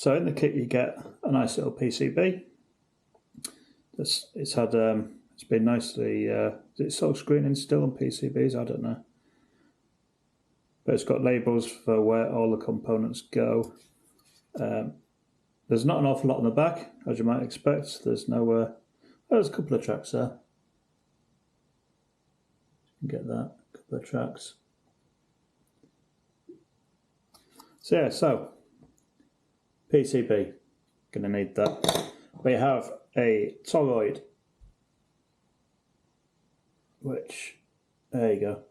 So in the kit you get a nice little PCB. It's been nicely, is it silk screening still on PCBs? I don't know. But it's got labels for where all the components go. There's not an awful lot on the back, as you might expect. There's there's a couple of tracks there. You can get that, a couple of tracks. So yeah, PCB, gonna need that. We have a toroid, which, there you go.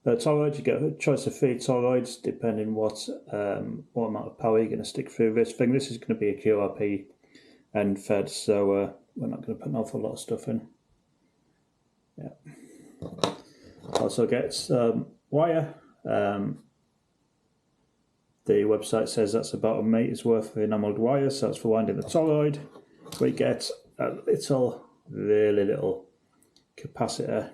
The toroid, you get a choice of 3 toroids depending what amount of power you're going to stick through this thing. This is going to be a QRP end fed, so we're not going to put an awful lot of stuff in. Yeah. Also gets wire. The website says that's about 1 meter's worth of enamelled wire, so that's for winding the toroid. We get a really little capacitor.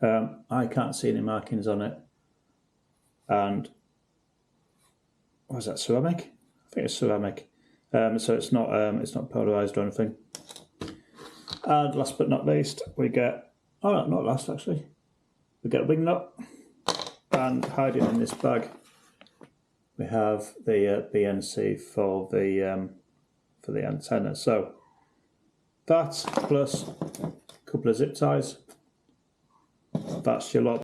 I can't see any markings on it. And was that ceramic? I think it's ceramic. So it's not polarized or anything. And last but not least, we get, oh, not last actually, we get a wing nut, and hiding in this bag we have the BNC for the antenna. So that plus a couple of zip ties. That's your lot.